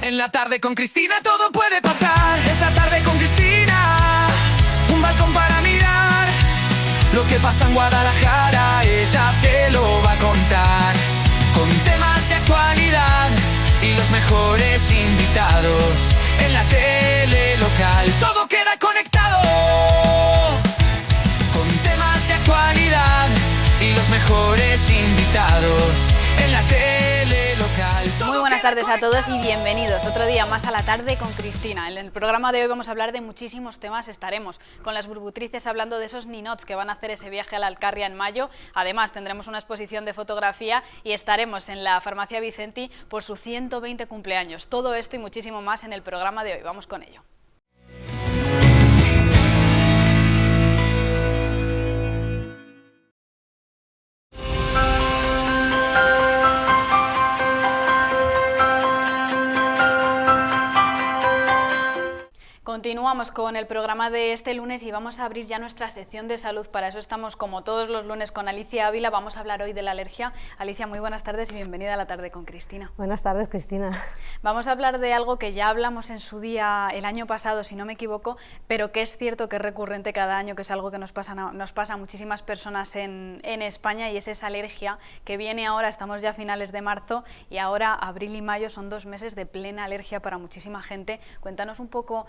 En la tarde con Cristina todo puede pasar. Es la tarde con Cristina, un balcón para mirar lo que pasa en Guadalajara, ella te lo va a contar. Con temas de actualidad y los mejores invitados. En la tele local todo queda conectado. Con temas de actualidad y los mejores invitados. En la tele local todo. Muy buenas tardes a todos y conectado. bienvenidos otro día más a la tarde con Cristina. En el programa de hoy vamos a hablar de muchísimos temas. Estaremos con las burbutrices hablando de esos ninots que van a hacer ese viaje a la Alcarria en mayo. Además tendremos una exposición de fotografía y estaremos en la farmacia Vicenti por su 120 cumpleaños. Todo esto y muchísimo más en el programa de hoy. Vamos con ello. Continuamos con el programa de este lunes y vamos a abrir ya nuestra sección de salud. Para eso estamos como todos los lunes con Alicia Ávila. Vamos a hablar hoy de la alergia. Alicia, muy buenas tardes y bienvenida a la tarde con Cristina. Buenas tardes, Cristina. Vamos a hablar de algo que ya hablamos en su día el año pasado, si no me equivoco, pero que es cierto que es recurrente cada año, que es algo que nos pasa a muchísimas personas en España, y es esa alergia que viene ahora. Estamos ya a finales de marzo y ahora abril y mayo son 2 meses de plena alergia para muchísima gente. Cuéntanos un poco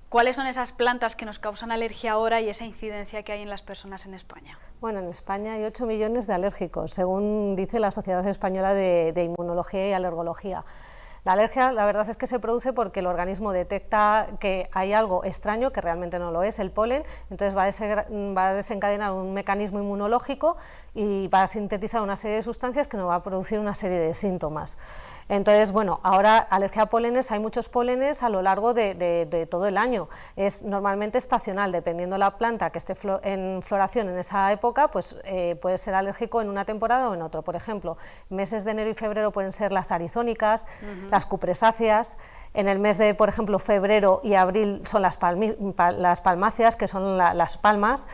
¿cuáles son esas plantas que nos causan alergia ahora y esa incidencia que hay en las personas en España? Bueno, en España hay 8 millones de alérgicos, según dice la Sociedad Española de Inmunología y Alergología. La alergia, la verdad es que se produce porque el organismo detecta que hay algo extraño, que realmente no lo es, el polen, entonces va a desencadenar un mecanismo inmunológico y va a sintetizar una serie de sustancias que nos va a producir una serie de síntomas. Entonces, bueno, ahora alergia a polenes, hay muchos polenes a lo largo de todo el año. Es normalmente estacional, dependiendo de la planta que esté en floración en esa época, pues puede ser alérgico en una temporada o en otro. Por ejemplo, meses de enero y febrero pueden ser las arizónicas, las cupresáceas. En el mes de, por ejemplo, febrero y abril son las palmáceas, que son las palmas.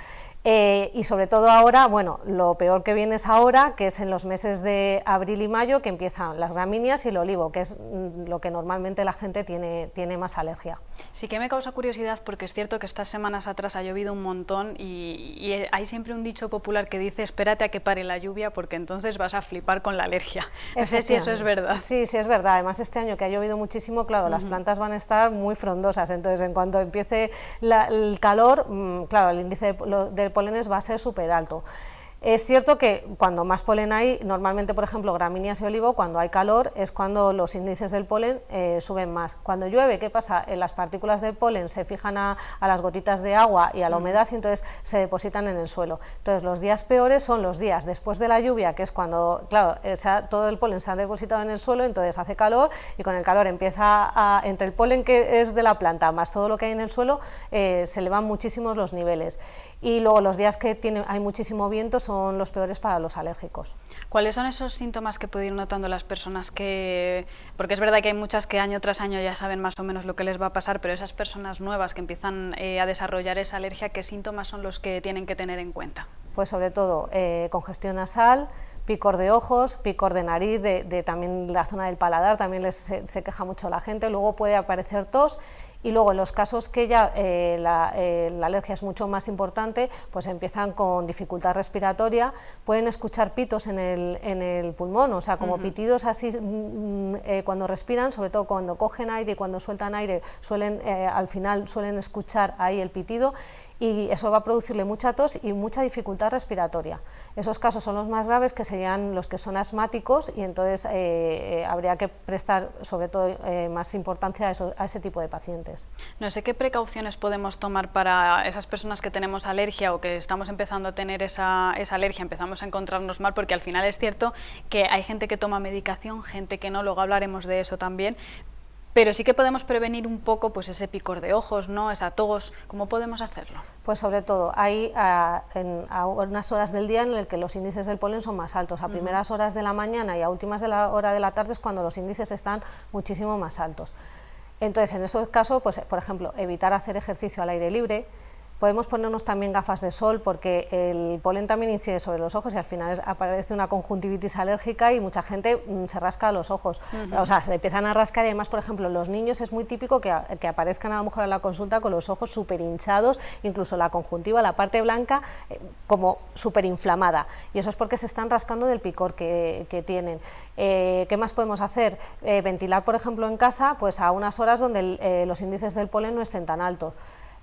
Y sobre todo ahora, bueno, lo peor que viene es ahora, que es en los meses de abril y mayo, que empiezan las gramíneas y el olivo, que es lo que normalmente la gente tiene más alergia. Sí que me causa curiosidad porque es cierto que estas semanas atrás ha llovido un montón y hay siempre un dicho popular que dice espérate a que pare la lluvia porque entonces vas a flipar con la alergia. No sé si eso es verdad. Sí, sí es verdad. Además este año que ha llovido muchísimo, claro, las plantas van a estar muy frondosas, entonces en cuanto empiece el calor, claro, el índice de polenes va a ser súper alto. Es cierto que cuando más polen hay, normalmente, por ejemplo, gramíneas y olivo, cuando hay calor es cuando los índices del polen suben más. Cuando llueve, ¿qué pasa? Las partículas del polen se fijan a las gotitas de agua y a la humedad y entonces se depositan en el suelo. Entonces los días peores son los días después de la lluvia, que es cuando, claro, todo el polen se ha depositado en el suelo, entonces hace calor y con el calor empieza entre el polen que es de la planta más todo lo que hay en el suelo, se elevan muchísimos los niveles. Y luego los días que hay muchísimo viento son los peores para los alérgicos. ¿Cuáles son esos síntomas que pueden ir notando las personas porque es verdad que hay muchas que año tras año ya saben más o menos lo que les va a pasar, pero esas personas nuevas que empiezan a desarrollar esa alergia, ¿qué síntomas son los que tienen que tener en cuenta? Pues sobre todo congestión nasal, picor de ojos, picor de nariz, también la zona del paladar, también se queja mucho la gente, luego puede aparecer tos. Y luego en los casos que ya la alergia es mucho más importante, pues empiezan con dificultad respiratoria, pueden escuchar pitos en el pulmón, o sea, como pitidos así cuando respiran, sobre todo cuando cogen aire y cuando sueltan aire, al final suelen escuchar ahí el pitido, y eso va a producirle mucha tos y mucha dificultad respiratoria. Esos casos son los más graves, que serían los que son asmáticos, y entonces habría que prestar sobre todo más importancia a ese tipo de pacientes. No sé qué precauciones podemos tomar para esas personas que tenemos alergia o que estamos empezando a tener esa alergia, empezamos a encontrarnos mal, porque al final es cierto que hay gente que toma medicación, gente que no, luego hablaremos de eso también. Pero sí que podemos prevenir un poco pues ese picor de ojos, ¿no? Esa tos. ¿Cómo podemos hacerlo? Pues sobre todo hay a unas horas del día en el que los índices del polen son más altos. A primeras horas de la mañana y a últimas de la hora de la tarde es cuando los índices están muchísimo más altos. Entonces, en esos casos, pues, por ejemplo, evitar hacer ejercicio al aire libre, Podemos ponernos también gafas de sol porque el polen también incide sobre los ojos y al final aparece una conjuntivitis alérgica y mucha gente se rasca los ojos, o sea, se empiezan a rascar y además, por ejemplo, los niños es muy típico que aparezcan a lo mejor a la consulta con los ojos súper hinchados, incluso la conjuntiva, la parte blanca, como súper inflamada, y eso es porque se están rascando del picor que tienen. ¿Qué más podemos hacer? Ventilar, por ejemplo, en casa, pues a unas horas donde los índices del polen no estén tan altos.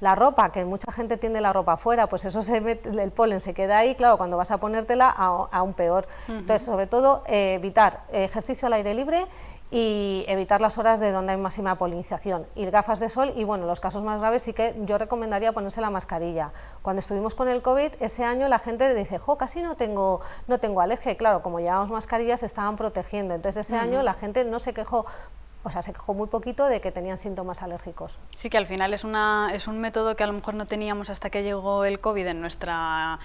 La ropa, que mucha gente tiende la ropa afuera, pues eso el polen se queda ahí, claro, cuando vas a ponértela aún peor. Entonces, sobre todo, evitar ejercicio al aire libre y evitar las horas de donde hay máxima polinización, y gafas de sol, y bueno, los casos más graves sí que yo recomendaría ponerse la mascarilla. Cuando estuvimos con el COVID, ese año la gente dice, jo, casi no tengo alergia, y claro, como llevábamos mascarillas se estaban protegiendo, entonces ese año la gente no se quejó. O sea, se quejó muy poquito de que tenían síntomas alérgicos. Sí, que al final es un método que a lo mejor no teníamos hasta que llegó el COVID en nuestra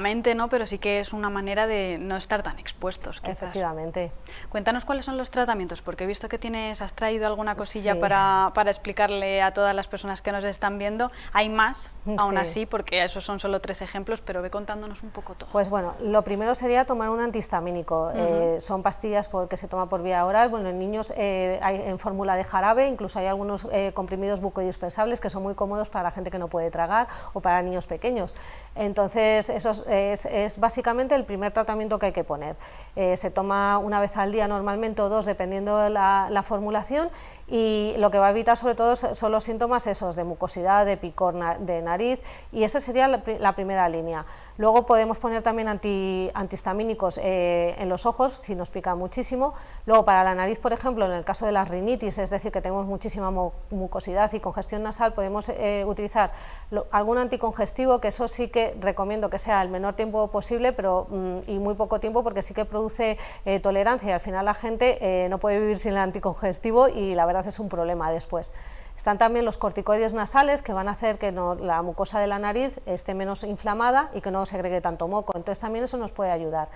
mente, ¿no? Pero sí que es una manera de no estar tan expuestos, quizás. Efectivamente. Cuéntanos cuáles son los tratamientos, porque he visto que has traído alguna cosilla para explicarle a todas las personas que nos están viendo. Hay más, aún así, porque esos son solo 3 ejemplos, pero ve contándonos un poco todo. Pues bueno, lo primero sería tomar un antihistamínico. Son pastillas que se toma por vía oral. Bueno, en niños hay en fórmula de jarabe, incluso hay algunos comprimidos bucodispersables que son muy cómodos para la gente que no puede tragar o para niños pequeños. Entonces, eso es básicamente el primer tratamiento que hay que poner. Se toma una vez al día normalmente o 2, dependiendo de la formulación, y lo que va a evitar sobre todo son los síntomas esos de mucosidad, de picor de nariz, y esa sería la primera línea. Luego podemos poner también antihistamínicos en los ojos si nos pica muchísimo. Luego para la nariz, por ejemplo, en el caso de la rinitis, es decir, que tenemos muchísima mucosidad y congestión nasal, podemos utilizar algún anticongestivo, que eso sí que recomiendo que sea el menor tiempo posible, pero y muy poco tiempo, porque sí que produce tolerancia y al final la gente no puede vivir sin el anticongestivo y la verdad es un problema después. Están también los corticoides nasales, que van a hacer que la mucosa de la nariz esté menos inflamada y que no segregue tanto moco, entonces también eso nos puede ayudar.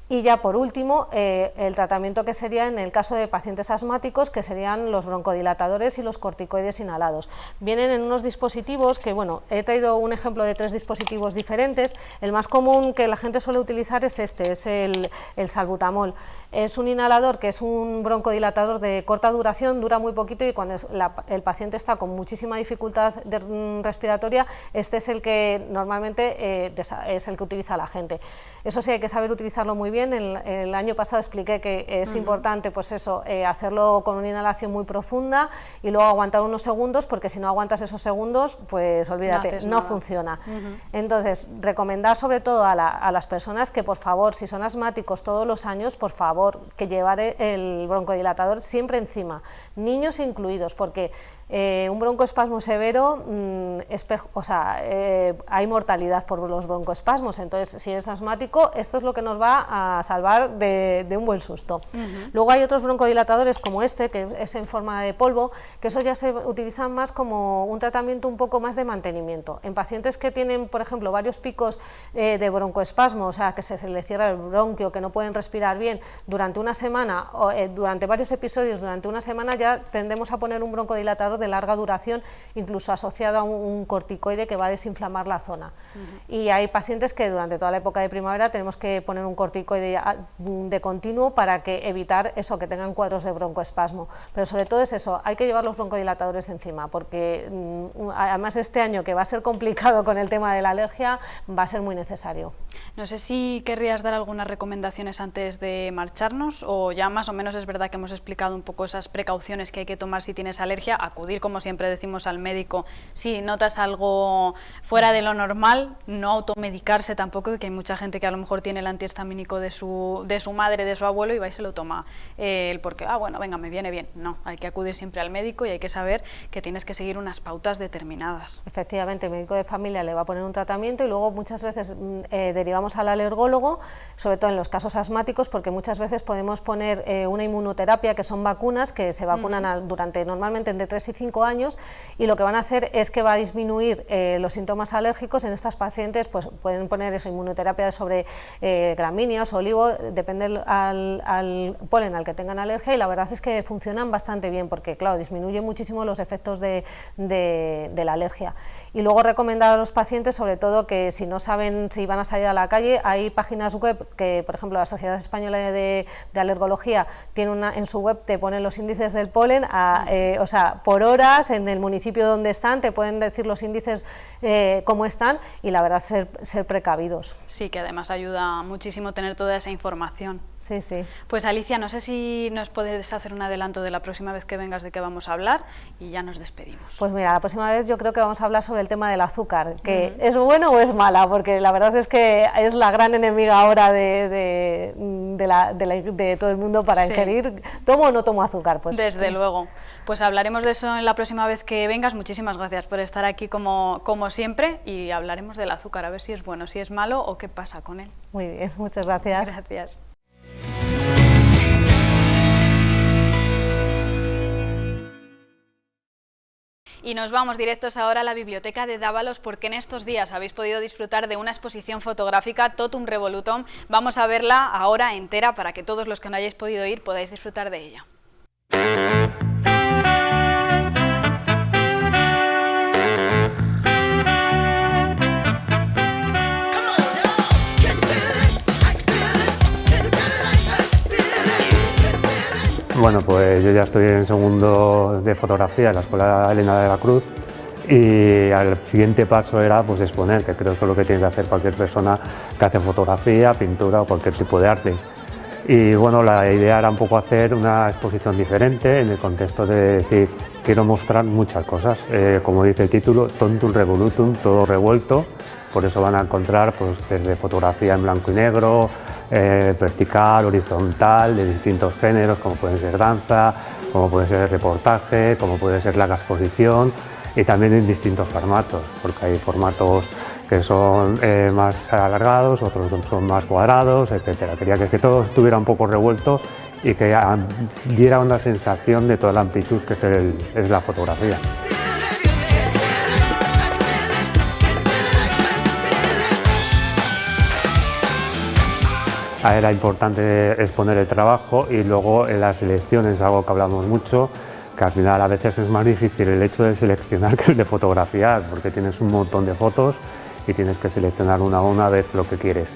Y ya por último, el tratamiento que sería en el caso de pacientes asmáticos, que serían los broncodilatadores y los corticoides inhalados. Vienen en unos dispositivos que, bueno, he traído un ejemplo de 3 dispositivos diferentes. El más común que la gente suele utilizar es es el salbutamol. Es un inhalador que es un broncodilatador de corta duración, dura muy poquito, y cuando el paciente está con muchísima dificultad respiratoria, este es el que normalmente es el que utiliza la gente. Eso sí, hay que saber utilizarlo muy bien. El año pasado expliqué que es importante, pues eso, hacerlo con una inhalación muy profunda y luego aguantar unos segundos, porque si no aguantas esos segundos, pues olvídate, no funciona. Entonces, recomendar sobre todo a las personas que, por favor, si son asmáticos todos los años, por favor, que llevar el broncodilatador siempre encima, niños incluidos, porque un broncoespasmo severo, hay mortalidad por los broncoespasmos, entonces si eres asmático, esto es lo que nos va a salvar de un buen susto. Luego hay otros broncodilatadores como este, que es en forma de polvo, que eso ya se utilizan más como un tratamiento un poco más de mantenimiento. En pacientes que tienen, por ejemplo, varios picos de broncoespasmo, o sea, que se les cierra el bronquio, que no pueden respirar bien durante una semana, o durante varios episodios durante una semana, ya tendemos a poner un broncodilatador de larga duración, incluso asociado a un corticoide que va a desinflamar la zona. Y hay pacientes que durante toda la época de primavera tenemos que poner un corticoide de continuo para evitar eso, que tengan cuadros de broncoespasmo. Pero sobre todo es eso, hay que llevar los broncodilatadores encima, porque además este año, que va a ser complicado con el tema de la alergia, va a ser muy necesario. No sé si querrías dar algunas recomendaciones antes de marcharnos, o ya más o menos es verdad que hemos explicado un poco esas precauciones que hay que tomar si tienes alergia, acudir, como siempre decimos, al médico si notas algo fuera de lo normal, no automedicarse tampoco, que hay mucha gente que a lo mejor tiene el antihistamínico de su madre, de su abuelo, y va y se lo toma porque, bueno, venga, me viene bien. No, hay que acudir siempre al médico y hay que saber que tienes que seguir unas pautas determinadas. Efectivamente, el médico de familia le va a poner un tratamiento y luego muchas veces derivamos al alergólogo, sobre todo en los casos asmáticos, porque muchas veces veces podemos poner una inmunoterapia, que son vacunas que se vacunan durante normalmente entre 3 y 5 años, y lo que van a hacer es que va a disminuir los síntomas alérgicos. En estas pacientes pues pueden poner eso, inmunoterapia sobre gramíneas, olivo, depende al polen al que tengan alergia, y la verdad es que funcionan bastante bien porque, claro, disminuye muchísimo los efectos de la alergia. Y luego recomendar a los pacientes, sobre todo, que si no saben si van a salir a la calle, hay páginas web que, por ejemplo, la Sociedad Española de Alergología tiene en su web, te ponen los índices del polen, o sea, por horas, en el municipio donde están, te pueden decir los índices cómo están, y la verdad ser precavidos. Sí, que además ayuda muchísimo tener toda esa información. Sí, sí. Pues Alicia, no sé si nos puedes hacer un adelanto de la próxima vez que vengas de qué vamos a hablar, y ya nos despedimos. Pues mira, la próxima vez yo creo que vamos a hablar sobre el tema del azúcar, que ¿es bueno o es mala? Porque la verdad es que es la gran enemiga ahora de todo el mundo para ingerir. ¿Tomo o no tomo azúcar? Pues desde luego. Pues hablaremos de eso en la próxima vez que vengas. Muchísimas gracias por estar aquí como siempre, y hablaremos del azúcar, a ver si es bueno, si es malo o qué pasa con él. Muy bien, muchas gracias. Gracias. Y nos vamos directos ahora a la biblioteca de Dávalos, porque en estos días habéis podido disfrutar de una exposición fotográfica Totum Revolutum. Vamos a verla ahora entera para que todos los que no hayáis podido ir podáis disfrutar de ella. Bueno, pues yo ya estoy en segundo de fotografía en la Escuela Elena de la Cruz, y el siguiente paso era pues exponer, que creo que es lo que tiene que hacer cualquier persona que hace fotografía, pintura o cualquier tipo de arte. Y bueno, la idea era un poco hacer una exposición diferente en el contexto de decir, quiero mostrar muchas cosas, como dice el título, Totum Revolutum, todo revuelto. Por eso van a encontrar pues, desde fotografía en blanco y negro, vertical, horizontal, de distintos géneros, como pueden ser danza, como puede ser reportaje, como puede ser larga exposición, y también en distintos formatos, porque hay formatos que son más alargados, otros son más cuadrados, etc. Quería que todo estuviera un poco revuelto y que diera una sensación de toda la amplitud que es la fotografía. Era importante exponer el trabajo, y luego en la selección es algo que hablamos mucho, que al final a veces es más difícil el hecho de seleccionar que el de fotografiar, porque tienes un montón de fotos y tienes que seleccionar una a una vez lo que quieres.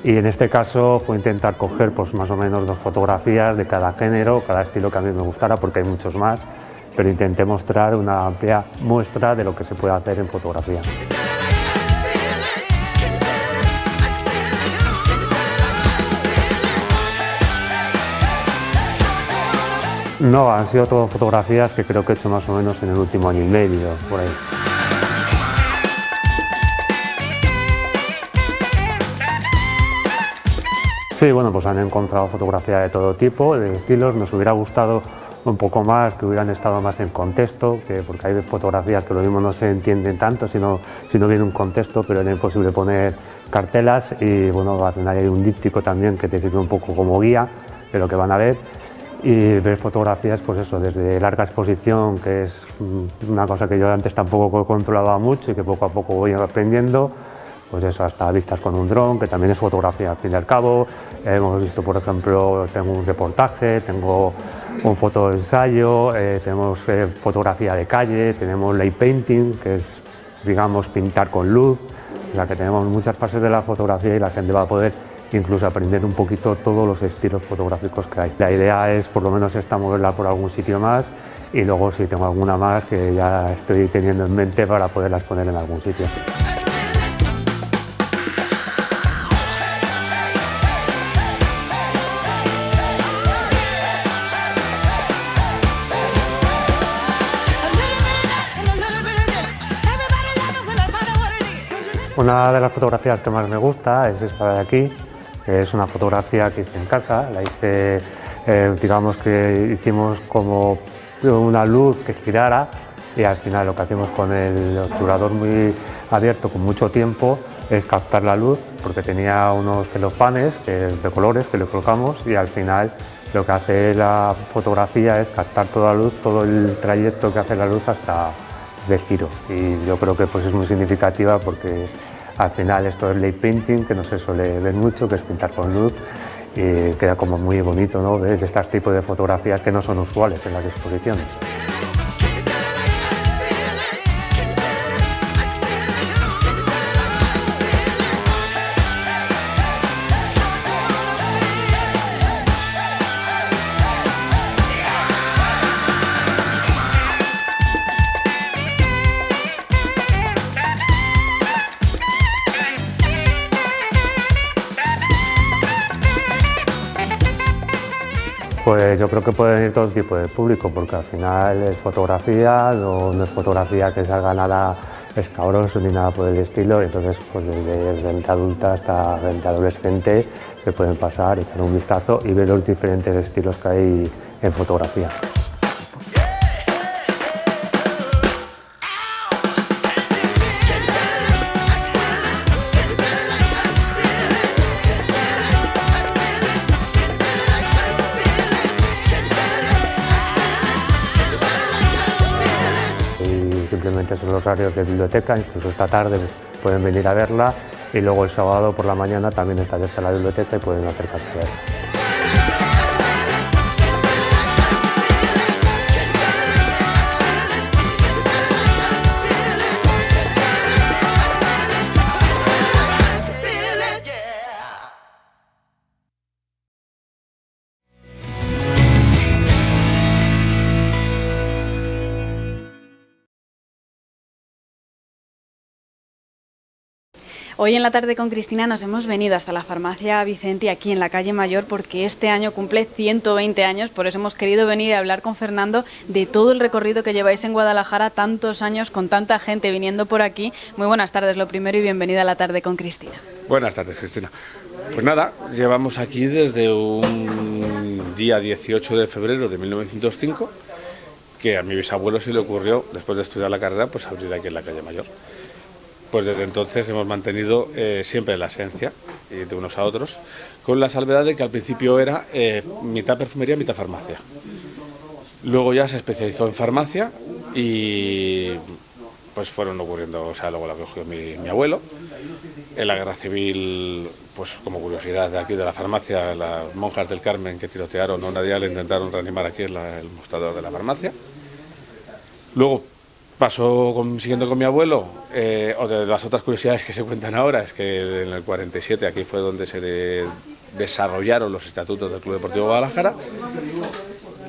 Y en este caso fue intentar coger pues, más o menos 2 fotografías de cada género, cada estilo que a mí me gustara, porque hay muchos más, pero intenté mostrar una amplia muestra de lo que se puede hacer en fotografía. No, han sido todas fotografías que creo que he hecho más o menos en el último año y medio, por ahí. Sí, bueno, pues han encontrado fotografía de todo tipo, de estilos. Nos hubiera gustado un poco más, que hubieran estado más en contexto, porque hay fotografías que lo mismo no se entienden tanto si no viene un contexto, pero era imposible poner cartelas, y bueno, al final hay un díptico también que te sirve un poco como guía de lo que van a ver. Y ver fotografías, pues eso, desde larga exposición, que es una cosa que yo antes tampoco controlaba mucho y que poco a poco voy aprendiendo, pues eso, hasta vistas con un dron, que también es fotografía al fin y al cabo. Hemos visto, por ejemplo, tengo un reportaje, tengo un fotoensayo, tenemos fotografía de calle, tenemos light painting, que es, digamos, pintar con luz. O sea, que tenemos muchas fases de la fotografía, y la gente va a poder incluso aprender un poquito todos los estilos fotográficos que hay. La idea es por lo menos esta moverla por algún sitio más, y luego si tengo alguna más que ya estoy teniendo en mente para poderlas poner en algún sitio. Una de las fotografías que más me gusta es esta de aquí, que es una fotografía que hice en casa. La hice, digamos que hicimos como una luz que girara, y al final lo que hacemos con el obturador muy abierto, con mucho tiempo, es captar la luz, porque tenía unos celofanes de colores que le colocamos y al final lo que hace la fotografía es captar toda la luz, todo el trayecto que hace la luz hasta el giro. Y yo creo que pues es muy significativa porque al final esto es light painting, que no se suele ver mucho, que es pintar con luz, y queda como muy bonito, ¿no? De estos tipos de fotografías que no son usuales en las exposiciones. Pues yo creo que puede venir todo tipo de público, porque al final es fotografía, no es fotografía que salga nada escabroso ni nada por el estilo, entonces pues desde gente adulta hasta gente adolescente se pueden pasar, echar un vistazo y ver los diferentes estilos que hay en fotografía. Simplemente son los horarios de biblioteca, incluso esta tarde pueden venir a verla y luego el sábado por la mañana también está abierta la biblioteca y pueden acercarse a verla. Hoy en la tarde con Cristina nos hemos venido hasta la farmacia Vicenti aquí en la calle Mayor porque este año cumple 120 años, por eso hemos querido venir a hablar con Fernando de todo el recorrido que lleváis en Guadalajara, tantos años con tanta gente viniendo por aquí. Muy buenas tardes, lo primero, y bienvenida a la tarde con Cristina. Buenas tardes, Cristina. Pues nada, llevamos aquí desde un día 18 de febrero de 1905, que a mi bisabuelo se le ocurrió, después de estudiar la carrera, pues abrir aquí en la calle Mayor. Pues desde entonces hemos mantenido siempre la esencia de unos a otros, con la salvedad de que al principio era mitad perfumería, mitad farmacia. Luego ya se especializó en farmacia y pues fueron ocurriendo, o sea, luego la cogió mi abuelo. En la guerra civil, pues como curiosidad de aquí de la farmacia, las monjas del Carmen que tirotearon a una día le intentaron reanimar aquí el mostrador de la farmacia. Luego pasó siguiendo con mi abuelo, o de las otras curiosidades que se cuentan ahora, es que en el 47 aquí fue donde se desarrollaron los estatutos del Club Deportivo Guadalajara.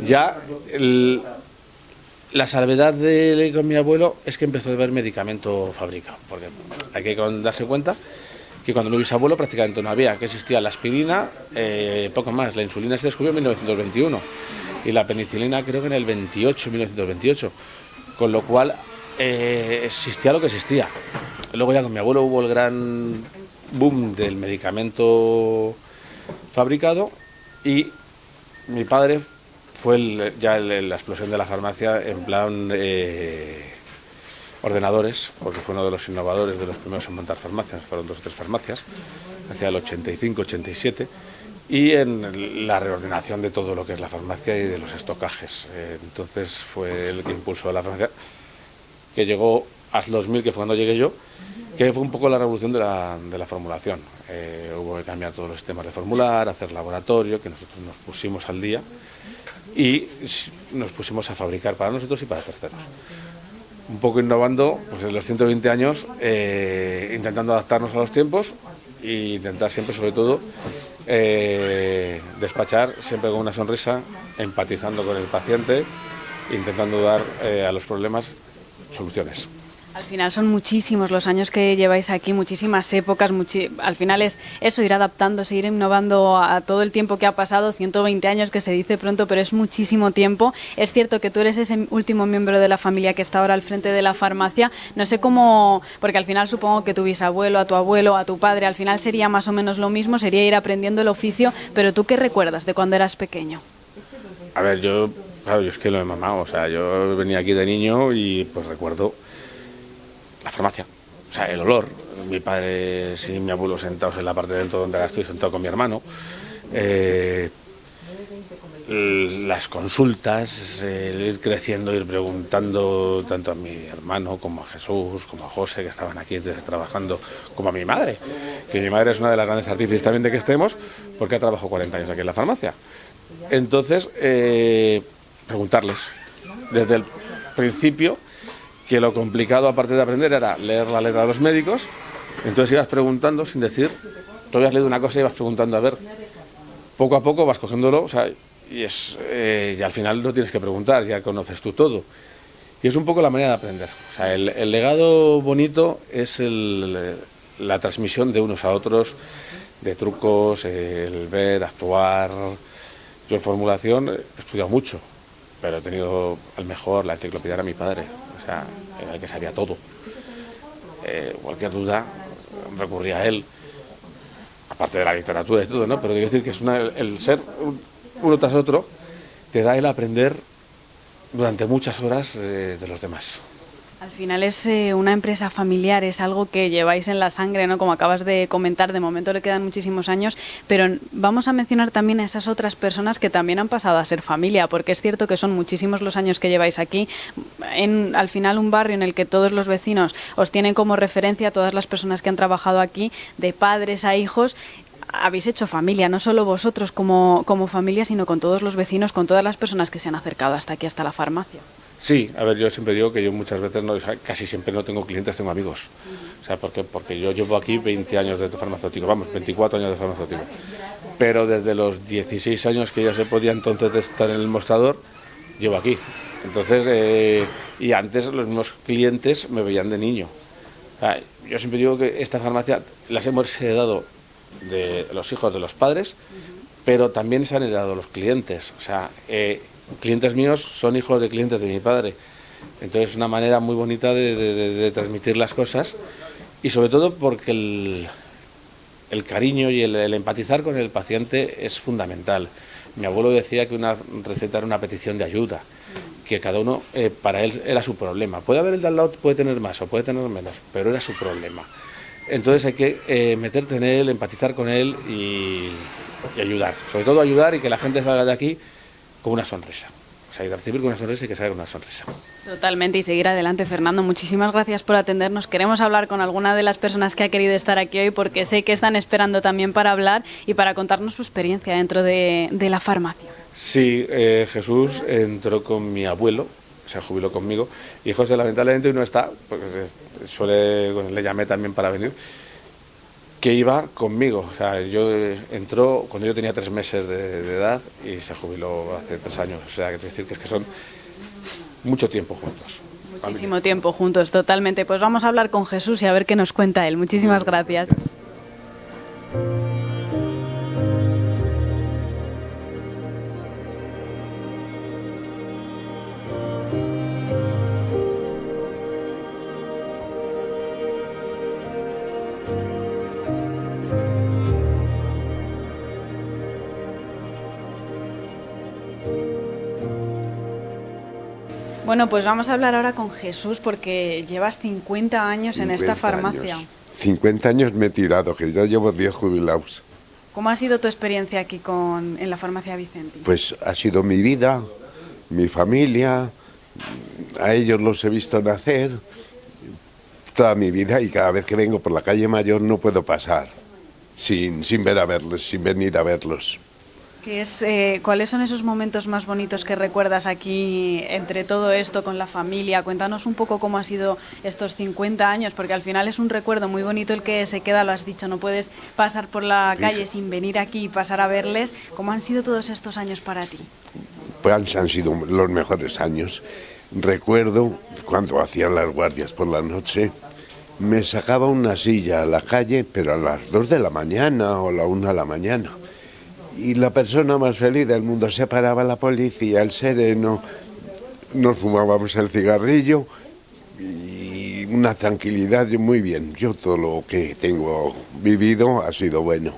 Ya la salvedad con mi abuelo es que empezó a ver medicamento fabricado, porque hay que darse cuenta que cuando mi bisabuelo prácticamente no había, que existía la aspirina, poco más, la insulina se descubrió en 1921 y la penicilina creo que en el 1928. Con lo cual existía lo que existía. Luego ya con mi abuelo hubo el gran boom del medicamento fabricado y mi padre fue la explosión de la farmacia en plan ordenadores, porque fue uno de los innovadores de los primeros en montar farmacias, fueron 2 o 3 farmacias, hacia el 85-87. Y en la reordenación de todo lo que es la farmacia y de los estocajes. Entonces fue el que impulsó a la farmacia, que llegó hasta 2000, que fue cuando llegué yo, que fue un poco la revolución de la formulación. Hubo que cambiar todos los sistemas de formular, hacer laboratorio, que nosotros nos pusimos al día y nos pusimos a fabricar para nosotros y para terceros. Un poco innovando, pues en los 120 años, intentando adaptarnos a los tiempos e intentar siempre, sobre todo, despachar siempre con una sonrisa, empatizando con el paciente, intentando dar a los problemas soluciones. Al final son muchísimos los años que lleváis aquí, muchísimas épocas, al final es eso, ir adaptándose, ir innovando a todo el tiempo que ha pasado, 120 años que se dice pronto, pero es muchísimo tiempo. Es cierto que tú eres ese último miembro de la familia que está ahora al frente de la farmacia, no sé cómo, porque al final supongo que tu bisabuelo, a tu abuelo, a tu padre, al final sería más o menos lo mismo, sería ir aprendiendo el oficio, pero ¿tú qué recuerdas de cuando eras pequeño? A ver, yo es que lo he mamado, o sea, yo venía aquí de niño y pues recuerdo la farmacia. O sea, el olor. Mi padre y mi abuelo sentados en la parte de dentro donde ahora estoy sentado con mi hermano. Las consultas, el ir creciendo, ir preguntando tanto a mi hermano como a Jesús, como a José, que estaban aquí trabajando, como a mi madre, que mi madre es una de las grandes artífices también de que estemos, porque ha trabajado 40 años aquí en la farmacia. Entonces, preguntarles desde el principio que lo complicado, aparte de aprender, era leer la letra de los médicos. Entonces ibas preguntando sin decir, tú habías leído una cosa y ibas preguntando, a ver, poco a poco vas cogiéndolo, o sea, y al final no tienes que preguntar, ya conoces tú todo. Y es un poco la manera de aprender. O sea, el legado bonito es la transmisión de unos a otros, de trucos, el ver, actuar. Yo en formulación he estudiado mucho, pero he tenido la enciclopedia era mi padre, o sea, era el que sabía todo. Cualquier duda recurría a él, aparte de la literatura y todo, ¿no? Pero quiero decir que es el ser uno tras otro te da el aprender durante muchas horas de los demás. Al final es una empresa familiar, es algo que lleváis en la sangre, ¿no? Como acabas de comentar, de momento le quedan muchísimos años, pero vamos a mencionar también a esas otras personas que también han pasado a ser familia, porque es cierto que son muchísimos los años que lleváis aquí, al final un barrio en el que todos los vecinos os tienen como referencia, todas las personas que han trabajado aquí, de padres a hijos. Habéis hecho familia, no solo vosotros como familia, sino con todos los vecinos, con todas las personas que se han acercado hasta aquí, hasta la farmacia. Sí, a ver, yo siempre digo que yo muchas veces, casi siempre no tengo clientes, tengo amigos. O sea, porque yo llevo aquí 20 años de farmacéutico, 24 años de farmacéutico. Pero desde los 16 años que ya se podía entonces estar en el mostrador, llevo aquí. Entonces, y antes los mismos clientes me veían de niño. O sea, yo siempre digo que esta farmacia las hemos heredado de los hijos de los padres, pero también se han heredado los clientes. O sea, clientes míos son hijos de clientes de mi padre. Entonces es una manera muy bonita de transmitir las cosas, y sobre todo porque el cariño y el empatizar con el paciente es fundamental. Mi abuelo decía que una receta era una petición de ayuda, que cada uno, para él era su problema. Puede haber el de al lado, puede tener más o puede tener menos, pero era su problema. Entonces hay que meterte en él, empatizar con él y ayudar. Sobre todo ayudar, y que la gente salga de aquí con una sonrisa. O sea, ir a recibir con una sonrisa y que salga con una sonrisa. Totalmente, y seguir adelante, Fernando. Muchísimas gracias por atendernos. Queremos hablar con alguna de las personas que ha querido estar aquí hoy, porque sé que están esperando también para hablar y para contarnos su experiencia dentro de la farmacia. Sí, Jesús entró con mi abuelo, se jubiló conmigo, y José lamentablemente hoy no está, porque le llamé también para venir, que iba conmigo. O sea, entró cuando yo tenía 3 meses de edad y se jubiló hace 3 años. O sea, que decir que son mucho tiempo juntos. Muchísimo tiempo juntos, totalmente. Pues vamos a hablar con Jesús y a ver qué nos cuenta él. Muchísimas gracias. Bueno, pues vamos a hablar ahora con Jesús, porque llevas 50 años en esta farmacia. Años. 50 años me he tirado, que ya llevo 10 jubilados. ¿Cómo ha sido tu experiencia aquí en la farmacia Vicenti? Pues ha sido mi vida, mi familia, a ellos los he visto nacer toda mi vida, y cada vez que vengo por la calle Mayor no puedo pasar sin venir a verlos. ¿Cuáles son esos momentos más bonitos que recuerdas aquí entre todo esto con la familia? Cuéntanos un poco cómo ha sido estos 50 años, porque al final es un recuerdo muy bonito el que se queda, lo has dicho, no puedes pasar por la calle sin venir aquí y pasar a verles. ¿Cómo han sido todos estos años para ti? Pues han sido los mejores años. Recuerdo cuando hacían las guardias por la noche, me sacaba una silla a la calle, pero a las 2 de la mañana o a la 1 de la mañana. Y la persona más feliz del mundo, se paraba la policía, el sereno, nos fumábamos el cigarrillo y una tranquilidad muy bien. Yo todo lo que tengo vivido ha sido bueno.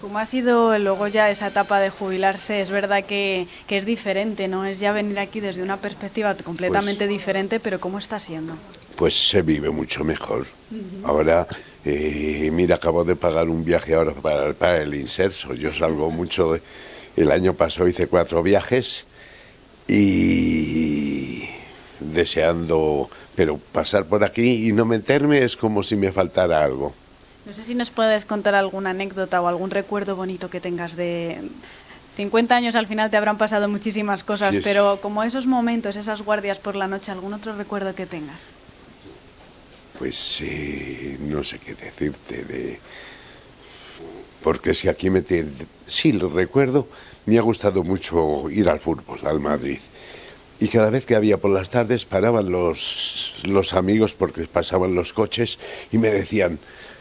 ¿Cómo ha sido luego ya esa etapa de jubilarse? Es verdad que es diferente, ¿no? Es ya venir aquí desde una perspectiva completamente diferente, pero ¿cómo está siendo? Pues se vive mucho mejor. Ahora, mira, acabo de pagar un viaje ahora para el Inserso. Yo salgo mucho, el año pasado hice 4 viajes y deseando, pero pasar por aquí y no meterme es como si me faltara algo. No sé si nos puedes contar alguna anécdota o algún recuerdo bonito que tengas de 50 años. Al final te habrán pasado muchísimas cosas, sí, pero como esos momentos, esas guardias por la noche, ¿algún otro recuerdo que tengas? Pues no sé qué decirte porque si aquí sí, lo recuerdo, me ha gustado mucho ir al fútbol, al Madrid. Y cada vez que había por las tardes paraban los amigos porque pasaban los coches y me decían: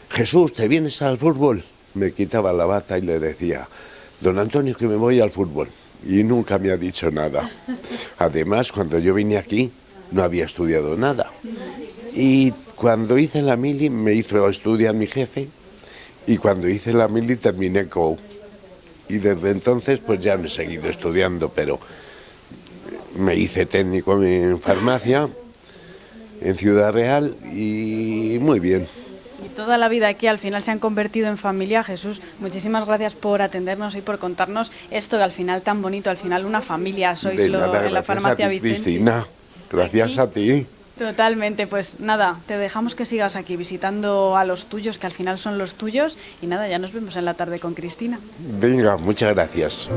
Jesús, ¿te vienes al fútbol? Me quitaba la bata y le decía: don Antonio, que me voy al fútbol. Y nunca me ha dicho nada. Además, cuando yo vine aquí, no había estudiado nada. Y cuando hice la mili, me hizo estudiar mi jefe. Y cuando hice la mili, terminé COU. Y desde entonces, pues ya no he seguido estudiando, pero me hice técnico en farmacia, en Ciudad Real, y muy bien. Y toda la vida aquí al final se han convertido en familia. Jesús, muchísimas gracias por atendernos y por contarnos esto que al final tan bonito, al final una familia sois en la farmacia Vicente. Cristina, gracias a ti. Totalmente, pues nada, te dejamos que sigas aquí visitando a los tuyos, que al final son los tuyos, y nada, ya nos vemos en la tarde con Cristina. Venga, muchas gracias.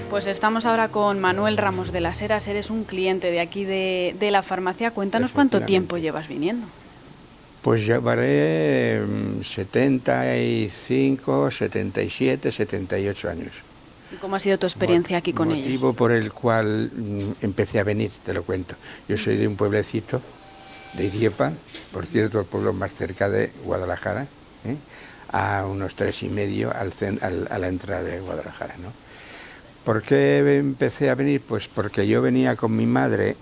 Pues estamos ahora con Manuel Ramos de las Heras. Eres un cliente de aquí de la farmacia. Cuéntanos cuánto tiempo llevas viniendo. Pues llevaré 75, 77, 78 años. ¿Y cómo ha sido tu experiencia aquí con ellos? El motivo por el cual empecé a venir, te lo cuento. Yo soy de un pueblecito, de Iriepa, por cierto, el pueblo más cerca de Guadalajara, a unos 3,5 a la entrada de Guadalajara, ¿no? ¿Por qué empecé a venir? Pues porque yo venía con mi madre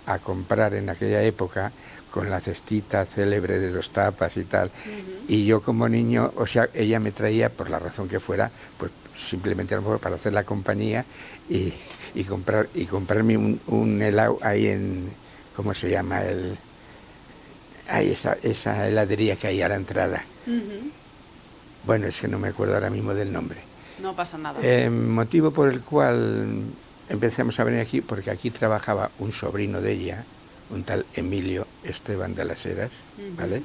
a comprar en aquella época con la cestita célebre de 2 tapas y tal, y yo como niño, o sea, ella me traía, por la razón que fuera, pues simplemente a lo mejor para hacer la compañía y comprarme un helado ahí en, ¿cómo se llama? Ahí esa heladería que hay a la entrada. Bueno, es que no me acuerdo ahora mismo del nombre. No pasa nada. Motivo por el cual empezamos a venir aquí, porque aquí trabajaba un sobrino de ella, un tal Emilio Esteban de las Heras, ¿vale?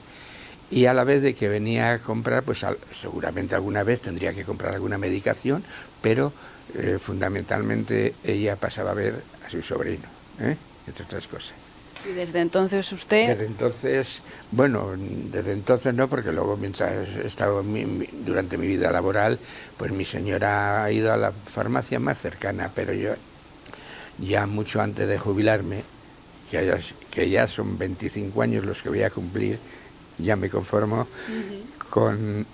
Y a la vez de que venía a comprar, pues seguramente alguna vez tendría que comprar alguna medicación, pero fundamentalmente ella pasaba a ver a su sobrino, entre otras cosas. ¿Y desde entonces usted...? Desde entonces, bueno, desde entonces no, porque luego mientras he estado durante mi vida laboral, pues mi señora ha ido a la farmacia más cercana, pero yo ya mucho antes de jubilarme, que ya son 25 años los que voy a cumplir, ya me conformo con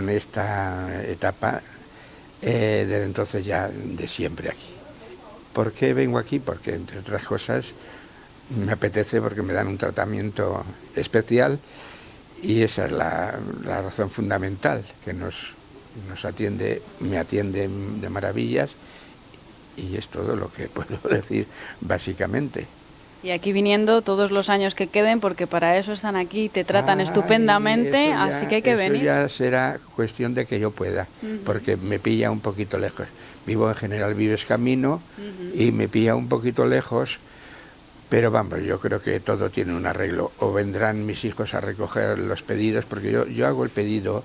esta etapa, desde entonces ya de siempre aquí. ¿Por qué vengo aquí? Porque entre otras cosas me apetece, porque me dan un tratamiento especial y esa es la razón fundamental, que nos atiende, me atiende de maravillas, y es todo lo que puedo decir básicamente. Y aquí viniendo todos los años que queden, porque para eso están aquí, te tratan estupendamente, así que hay que venir. Eso ya será cuestión de que yo pueda, porque me pilla un poquito lejos. Vivo en General Vives Camino y me pilla un poquito lejos, pero vamos, yo creo que todo tiene un arreglo. O vendrán mis hijos a recoger los pedidos, porque yo hago el pedido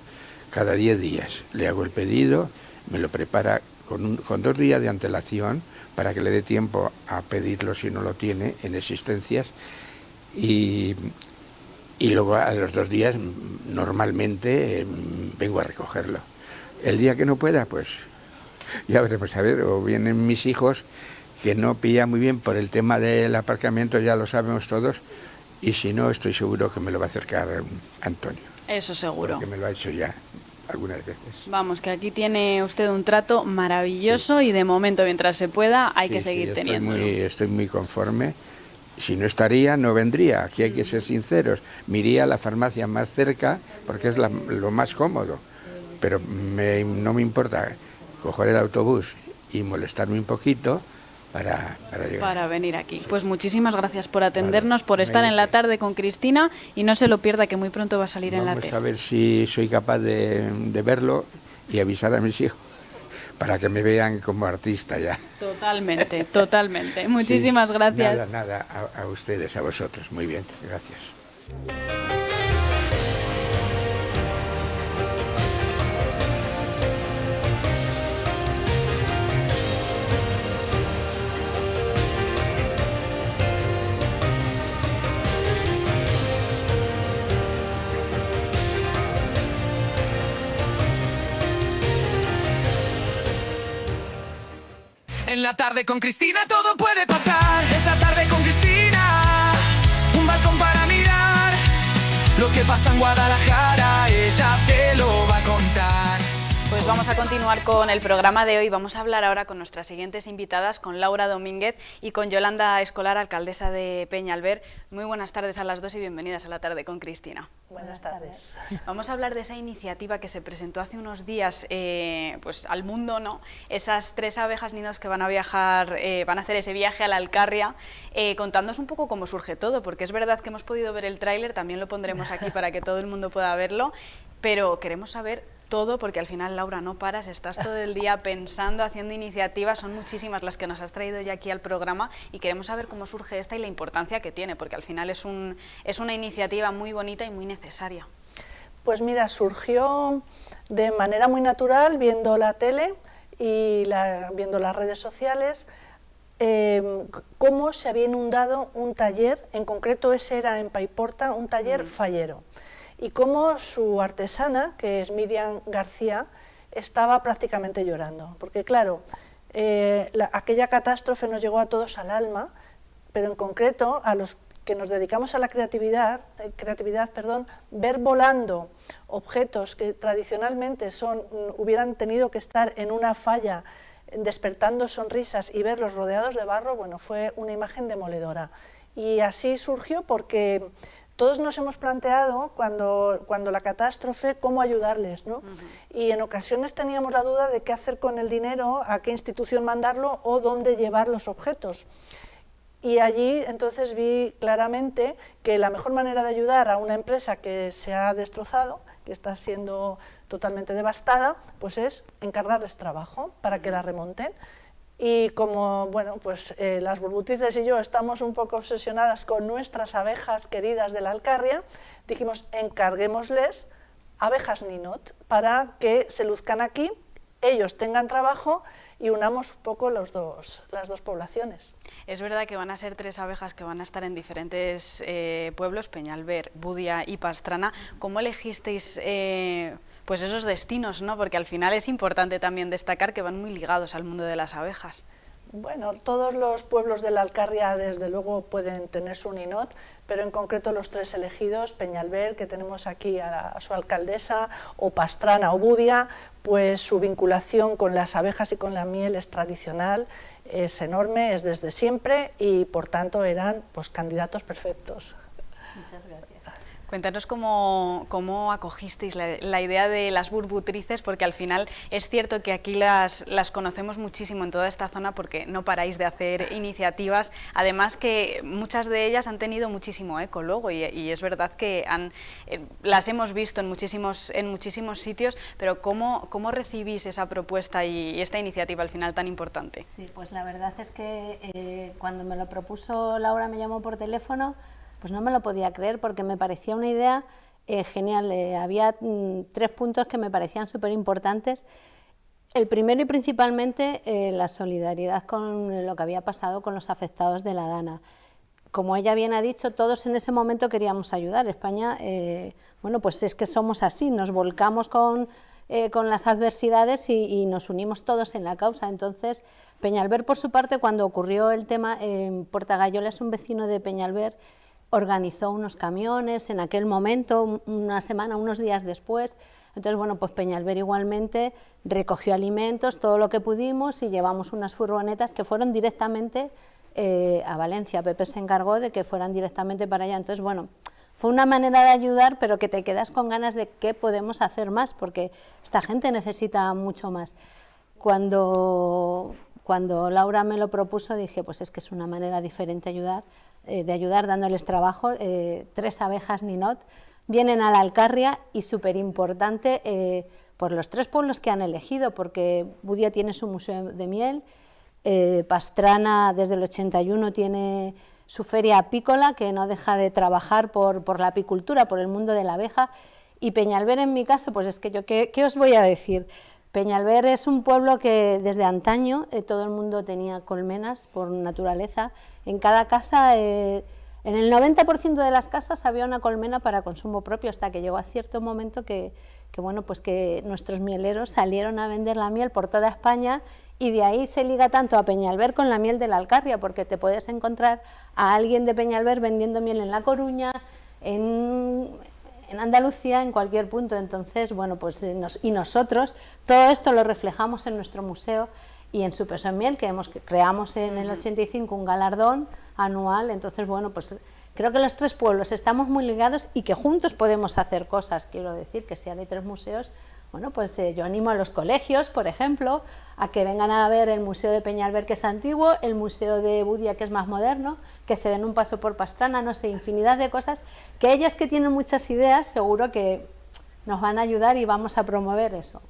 cada 10 días. Le hago el pedido, me lo prepara con 2 días de antelación, para que le dé tiempo a pedirlo si no lo tiene en existencias, y luego a los 2 días normalmente vengo a recogerlo. El día que no pueda, pues ya veremos a ver, o vienen mis hijos, que no pilla muy bien por el tema del aparcamiento, ya lo sabemos todos, y si no, estoy seguro que me lo va a acercar Antonio. Eso seguro. Porque me lo ha hecho ya algunas veces. Vamos, que aquí tiene usted un trato maravilloso y de momento, mientras se pueda, hay que seguir teniéndolo. Estoy muy conforme. Si no estaría, no vendría. Aquí hay que ser sinceros. Me iría a la farmacia más cerca porque es lo más cómodo. Pero no me importa coger el autobús y molestarme un poquito para llegar. Para venir aquí. Pues muchísimas gracias por atendernos, por estar en La Tarde con Cristina, y no se lo pierda, que muy pronto va a salir en la tele. Vamos a ver si soy capaz de verlo y avisar a mis hijos para que me vean como artista ya. Totalmente, totalmente. Muchísimas gracias. Nada, a ustedes, a vosotros. Muy bien, gracias. En La Tarde con Cristina todo puede pasar. Es La Tarde con Cristina, un balcón para mirar lo que pasa en Guadalajara, ella te lo va a contar. Pues vamos a continuar con el programa de hoy. Vamos a hablar ahora con nuestras siguientes invitadas, con Laura Domínguez y con Yolanda Escolar, alcaldesa de Peñalver. Muy buenas tardes a las dos y bienvenidas a La Tarde con Cristina. Buenas tardes. Vamos a hablar de esa iniciativa que se presentó hace unos días pues al mundo, ¿no? Esas 3 abejas nidos que van a viajar, van a hacer ese viaje a la Alcarria, contándonos un poco cómo surge todo, porque es verdad que hemos podido ver el tráiler, también lo pondremos aquí para que todo el mundo pueda verlo, pero queremos saber todo, porque al final, Laura, no paras, estás todo el día pensando, haciendo iniciativas, son muchísimas las que nos has traído ya aquí al programa y queremos saber cómo surge esta y la importancia que tiene, porque al final es una iniciativa muy bonita y muy necesaria. Pues mira, surgió de manera muy natural viendo la tele y viendo las redes sociales, cómo se había inundado un taller, en concreto ese era en Paiporta, un taller fallero. Y cómo su artesana, que es Miriam García, estaba prácticamente llorando. Porque claro, aquella catástrofe nos llegó a todos al alma, pero en concreto a los que nos dedicamos a la creatividad, ver volando objetos que tradicionalmente hubieran tenido que estar en una falla, despertando sonrisas y verlos rodeados de barro, bueno, fue una imagen demoledora. Y así surgió porque todos nos hemos planteado, cuando la catástrofe, cómo ayudarles, ¿no? Y en ocasiones teníamos la duda de qué hacer con el dinero, a qué institución mandarlo o dónde llevar los objetos. Y allí entonces vi claramente que la mejor manera de ayudar a una empresa que se ha destrozado, que está siendo totalmente devastada, pues es encargarles trabajo para que la remonten. Y como, bueno, pues las burbutrices y yo estamos un poco obsesionadas con nuestras abejas queridas de la Alcarria, dijimos, encarguémosles abejas ninot para que se luzcan aquí, ellos tengan trabajo y unamos un poco las dos poblaciones. Es verdad que van a ser 3 abejas que van a estar en diferentes pueblos, Peñalver, Budia y Pastrana. ¿Cómo elegisteis pues esos destinos, ¿no? Porque al final es importante también destacar que van muy ligados al mundo de las abejas. Bueno, todos los pueblos de la Alcarria desde luego pueden tener su ninot, pero en concreto los 3 elegidos, Peñalver, que tenemos aquí a su alcaldesa, o Pastrana o Budia, pues su vinculación con las abejas y con la miel es tradicional, es enorme, es desde siempre y por tanto eran pues candidatos perfectos. Muchas gracias. Cuéntanos cómo acogisteis la idea de las burbutrices, porque al final es cierto que aquí las conocemos muchísimo en toda esta zona porque no paráis de hacer iniciativas, además que muchas de ellas han tenido muchísimo eco luego y es verdad que las hemos visto en muchísimos sitios, pero ¿cómo recibís esa propuesta y esta iniciativa al final tan importante? Sí, pues la verdad es que cuando me lo propuso Laura, me llamó por teléfono, pues no me lo podía creer porque me parecía una idea genial. Había 3 puntos que me parecían súper importantes. El primero y principalmente la solidaridad con lo que había pasado con los afectados de la Dana. Como ella bien ha dicho, todos en ese momento queríamos ayudar. España, bueno, pues es que somos así, nos volcamos con las adversidades y nos unimos todos en la causa. Entonces, Peñalver, por su parte, cuando ocurrió el tema, Portagayola es un vecino de Peñalver, organizó unos camiones en aquel momento, una semana, unos días después. Entonces, bueno, pues Peñalver igualmente recogió alimentos, todo lo que pudimos, y llevamos unas furgonetas que fueron directamente a Valencia. Pepe se encargó de que fueran directamente para allá. Entonces, bueno, fue una manera de ayudar, pero que te quedas con ganas de qué podemos hacer más, porque esta gente necesita mucho más. Cuando Laura me lo propuso, dije, pues es que es una manera diferente de ayudar dándoles trabajo. 3 abejas Ninot vienen a la Alcarria, y súper importante por los 3 pueblos que han elegido, porque Budia tiene su museo de miel, Pastrana desde el 81 tiene su feria apícola, que no deja de trabajar por la apicultura, por el mundo de la abeja, y Peñalver, en mi caso, pues es que yo, ¿qué os voy a decir? Peñalver es un pueblo que desde antaño todo el mundo tenía colmenas por naturaleza. En cada casa, en el 90% de las casas había una colmena para consumo propio, hasta que llegó a cierto momento que bueno, pues que nuestros mieleros salieron a vender la miel por toda España, y de ahí se liga tanto a Peñalver con la miel de la Alcarria, porque te puedes encontrar a alguien de Peñalver vendiendo miel en La Coruña, en Andalucía, en cualquier punto. Entonces, bueno, pues y nosotros todo esto lo reflejamos en nuestro museo y en Su Peso en Miel, que creamos en el 85 un galardón anual. Entonces, bueno, pues creo que los 3 pueblos estamos muy ligados y que juntos podemos hacer cosas. Quiero decir que si hay 3 museos, bueno, pues yo animo a los colegios, por ejemplo, a que vengan a ver el Museo de Peñalver, que es antiguo, el Museo de Budia, que es más moderno, que se den un paso por Pastrana, no sé, infinidad de cosas, que ellas, que tienen muchas ideas, seguro que nos van a ayudar y vamos a promover eso.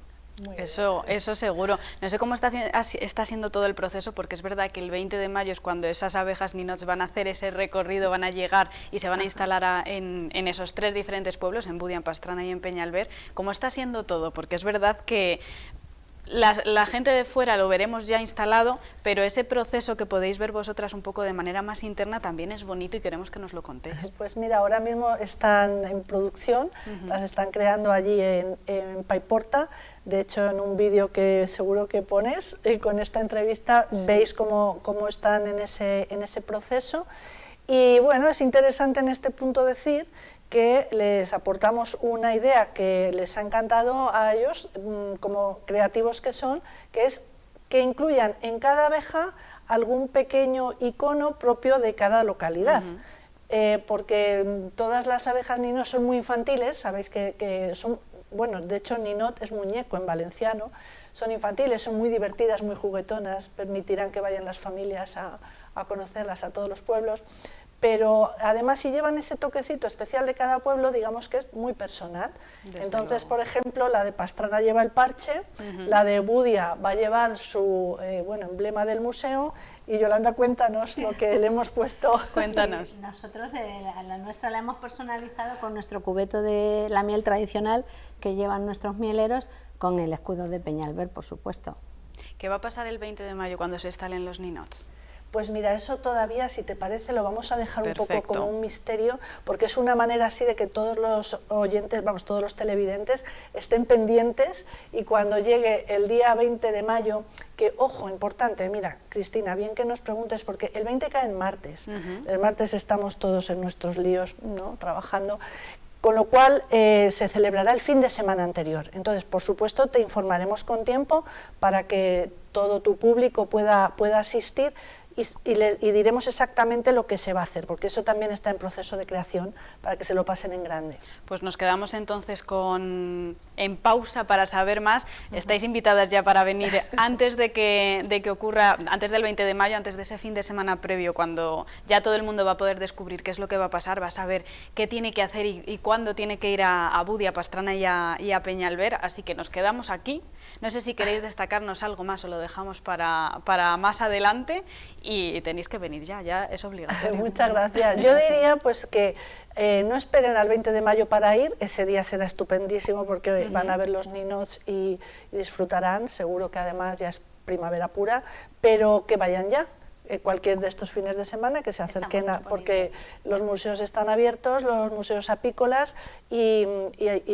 Eso seguro. No sé cómo está siendo todo el proceso, porque es verdad que el 20 de mayo es cuando esas abejas Ninots van a hacer ese recorrido, van a llegar y se van a instalar en esos 3 diferentes pueblos, en Budia, en Pastrana y en Peñalver. ¿Cómo está siendo todo? Porque es verdad que la gente de fuera lo veremos ya instalado, pero ese proceso que podéis ver vosotras un poco de manera más interna también es bonito, y queremos que nos lo contéis. Pues mira, ahora mismo están en producción, las están creando allí en Paiporta. De hecho, en un vídeo que seguro que pones con esta entrevista, veis cómo están en ese proceso. Y bueno, es interesante en este punto decir que les aportamos una idea que les ha encantado a ellos, como creativos que son, que es que incluyan en cada abeja algún pequeño icono propio de cada localidad. Porque todas las abejas Ninot son muy infantiles, sabéis que son, bueno, de hecho Ninot es muñeco en valenciano, son infantiles, son muy divertidas, muy juguetonas, permitirán que vayan las familias a conocerlas a todos los pueblos. Pero además, si llevan ese toquecito especial de cada pueblo, digamos que es muy personal. Entonces, por ejemplo, la de Pastrana lleva el parche, la de Budia va a llevar su emblema del museo, y Yolanda, cuéntanos lo que le hemos puesto. Cuéntanos. Sí, nosotros la nuestra la hemos personalizado con nuestro cubeto de la miel tradicional que llevan nuestros mieleros, con el escudo de Peñalver, por supuesto. ¿Qué va a pasar el 20 de mayo cuando se instalen los Ninots? Pues mira, eso todavía, si te parece, lo vamos a dejar un poco como un misterio, porque es una manera así de que todos los oyentes, todos los televidentes estén pendientes, y cuando llegue el día 20 de mayo, que, ojo, importante, mira, Cristina, bien que nos preguntes, porque el 20 cae en martes, el martes estamos todos en nuestros líos, ¿no?, trabajando, con lo cual se celebrará el fin de semana anterior. Entonces, por supuesto, te informaremos con tiempo para que todo tu público pueda asistir, y diremos exactamente lo que se va a hacer, porque eso también está en proceso de creación para que se lo pasen en grande. Pues nos quedamos entonces en pausa para saber más. Estáis invitadas ya para venir antes de que ocurra, antes del 20 de mayo, antes de ese fin de semana previo, cuando ya todo el mundo va a poder descubrir qué es lo que va a pasar, va a saber qué tiene que hacer y cuándo tiene que ir a Budia, a Pastrana y a Peñalver. Así que nos quedamos aquí. No sé si queréis destacarnos algo más o lo dejamos para más adelante, y tenéis que venir ya es obligatorio. Muchas gracias. Yo diría pues que no esperen al 20 de mayo para ir, ese día será estupendísimo, porque van a ver los Ninots y disfrutarán, seguro que además ya es primavera pura, pero que vayan ya. Cualquier de estos fines de semana, que se acerquen, porque los museos están abiertos, los museos apícolas, y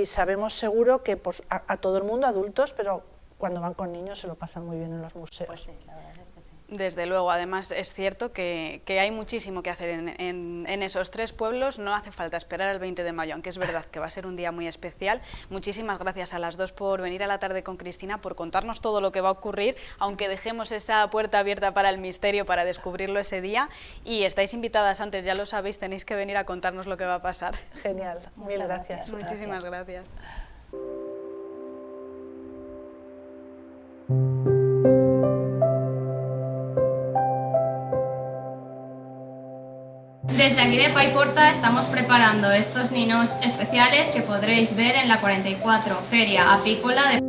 sabemos seguro que pues, a todo el mundo, adultos, pero cuando van con niños se lo pasan muy bien en los museos. Pues sí, la verdad es que sí. Desde luego, además es cierto que hay muchísimo que hacer en esos 3 pueblos, no hace falta esperar al 20 de mayo, aunque es verdad que va a ser un día muy especial. Muchísimas gracias a las 2 por venir a La Tarde con Cristina, por contarnos todo lo que va a ocurrir, aunque dejemos esa puerta abierta para el misterio, para descubrirlo ese día, y estáis invitadas antes, ya lo sabéis, tenéis que venir a contarnos lo que va a pasar. Genial, mil gracias. Muchísimas gracias. Desde aquí de Paiporta estamos preparando estos ninos especiales que podréis ver en la 44 Feria Apícola de...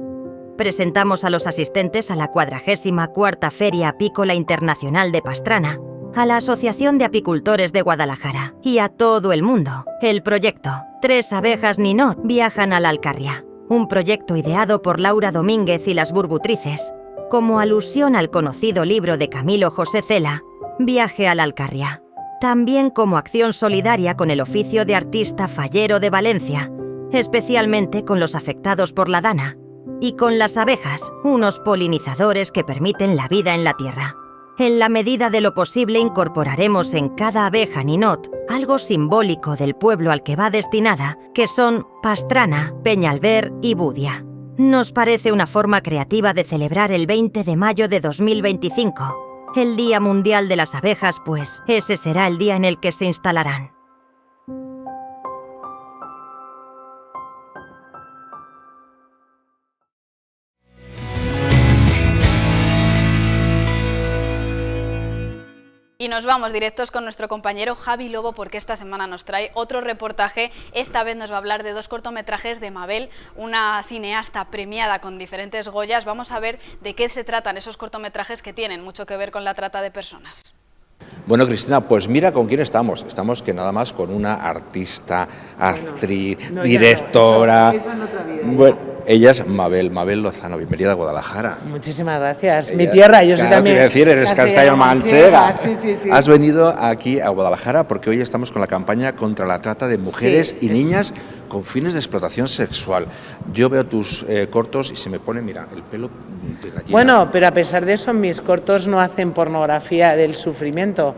Presentamos a los asistentes a la 44ª Feria Apícola Internacional de Pastrana, a la Asociación de Apicultores de Guadalajara y a todo el mundo el proyecto 3 abejas Ninot viajan a la Alcarria, un proyecto ideado por Laura Domínguez y las Burbutrices, como alusión al conocido libro de Camilo José Cela, Viaje a la Alcarria. También como acción solidaria con el oficio de artista fallero de Valencia, especialmente con los afectados por la dana, y con las abejas, unos polinizadores que permiten la vida en la tierra. En la medida de lo posible incorporaremos en cada abeja Ninot algo simbólico del pueblo al que va destinada, que son Pastrana, Peñalver y Budia. Nos parece una forma creativa de celebrar el 20 de mayo de 2025, el Día Mundial de las Abejas, pues ese será el día en el que se instalarán. Y nos vamos directos con nuestro compañero Javi Lobo, porque esta semana nos trae otro reportaje. Esta vez nos va a hablar de 2 cortometrajes de Mabel, una cineasta premiada con diferentes Goyas. Vamos a ver de qué se tratan esos cortometrajes que tienen mucho que ver con la trata de personas. Bueno, Cristina, pues mira con quién estamos. Estamos que nada más con una artista, actriz, directora. Eso en otra vida. Bueno, ella es Mabel Lozano. Bienvenida a Guadalajara. Muchísimas gracias. Mi tierra, yo soy también. Quiero decir, eres castellano-manchega. Sí. Has venido aquí a Guadalajara porque hoy estamos con la campaña contra la trata de mujeres y niñas con fines de explotación sexual. Yo veo tus cortos y se me pone, mira, el pelo de gallina. Bueno, pero a pesar de eso, mis cortos no hacen pornografía del sufrimiento.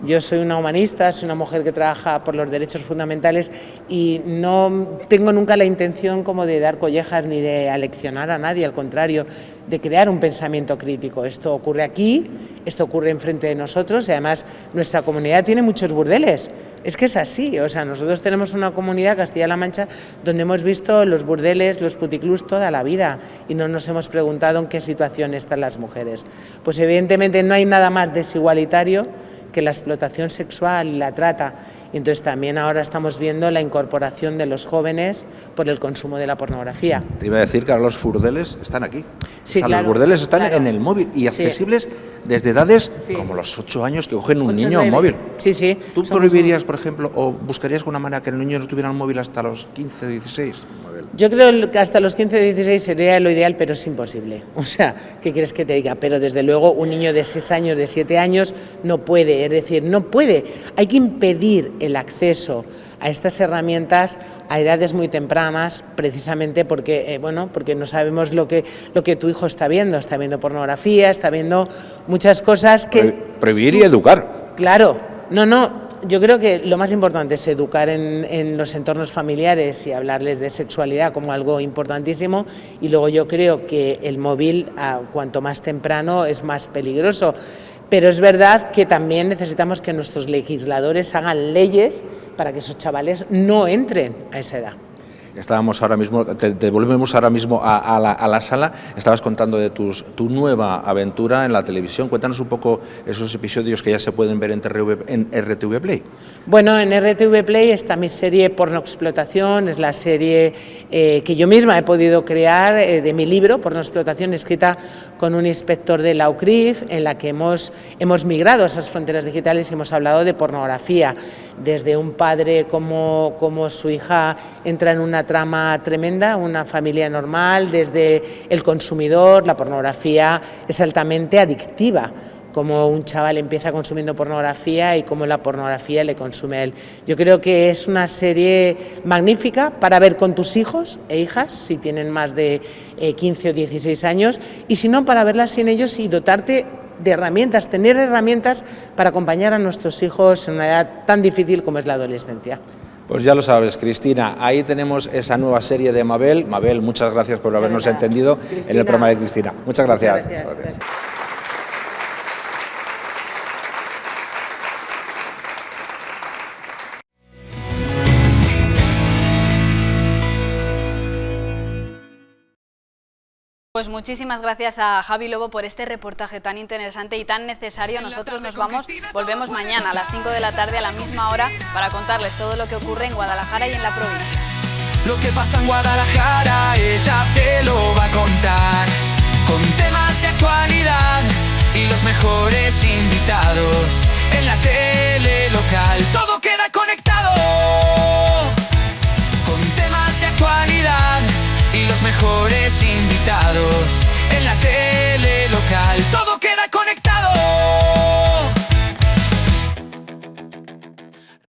Yo soy una humanista, soy una mujer que trabaja por los derechos fundamentales y no tengo nunca la intención como de dar collejas ni de aleccionar a nadie, al contrario, de crear un pensamiento crítico. Esto ocurre aquí, esto ocurre enfrente de nosotros y además nuestra comunidad tiene muchos burdeles. Es que es así, o sea, nosotros tenemos una comunidad, Castilla-La Mancha, donde hemos visto los burdeles, los puticlús toda la vida y no nos hemos preguntado en qué situación están las mujeres. Pues evidentemente no hay nada más desigualitario que la explotación sexual y la trata. Y entonces también ahora estamos viendo la incorporación de los jóvenes por el consumo de la pornografía. Te iba a decir que ahora los burdeles están aquí. Sí, o sea, claro. Los burdeles están Claro. en el móvil y accesibles desde edades como los 8 años que cogen un 8, niño 9. móvil. Sí. ¿Tú prohibirías, por ejemplo, o buscarías alguna manera que el niño no tuviera un móvil hasta los 15 o 16? Yo creo que hasta los 15 o 16 sería lo ideal, pero es imposible. O sea, ¿qué quieres que te diga? Pero desde luego un niño de 6 años, de 7 años, no puede. Es decir, no puede. Hay que impedir el acceso a estas herramientas a edades muy tempranas, precisamente porque, porque no sabemos lo que tu hijo está viendo pornografía, está viendo muchas cosas que... Prohibir y educar. Claro, no, yo creo que lo más importante es educar en los entornos familiares y hablarles de sexualidad como algo importantísimo, y luego yo creo que el móvil, cuanto más temprano, es más peligroso. Pero es verdad que también necesitamos que nuestros legisladores hagan leyes para que esos chavales no entren a esa edad. Estábamos ahora mismo, te volvemos ahora mismo a la sala. Estabas contando de tu nueva aventura en la televisión. Cuéntanos un poco esos episodios que ya se pueden ver en RTV Play. Bueno, en RTV Play está mi serie Pornoexplotación, es la serie que yo misma he podido crear de mi libro, Pornoexplotación, escrita con un inspector de la UCRIF, en la que hemos migrado a esas fronteras digitales y hemos hablado de pornografía, desde un padre como su hija entra en una trama tremenda, una familia normal, desde el consumidor. La pornografía es altamente adictiva, como un chaval empieza consumiendo pornografía y cómo la pornografía le consume a él. Yo creo que es una serie magnífica para ver con tus hijos e hijas, si tienen más de 15 o 16 años, y si no, para verla sin ellos y dotarte de herramientas, tener herramientas para acompañar a nuestros hijos en una edad tan difícil como es la adolescencia. Pues ya lo sabes, Cristina, ahí tenemos esa nueva serie de Mabel. Mabel, muchas gracias por habernos entendido en el programa de Cristina. Muchas gracias. Muchas gracias. Pues muchísimas gracias a Javi Lobo por este reportaje tan interesante y tan necesario. Nosotros nos vamos, volvemos mañana a las 5 de la tarde a la misma hora para contarles todo lo que ocurre en Guadalajara y en la provincia. Lo que pasa en Guadalajara, ella te lo va a contar, con temas de actualidad y los mejores invitados en la tele local. Todo queda conectado.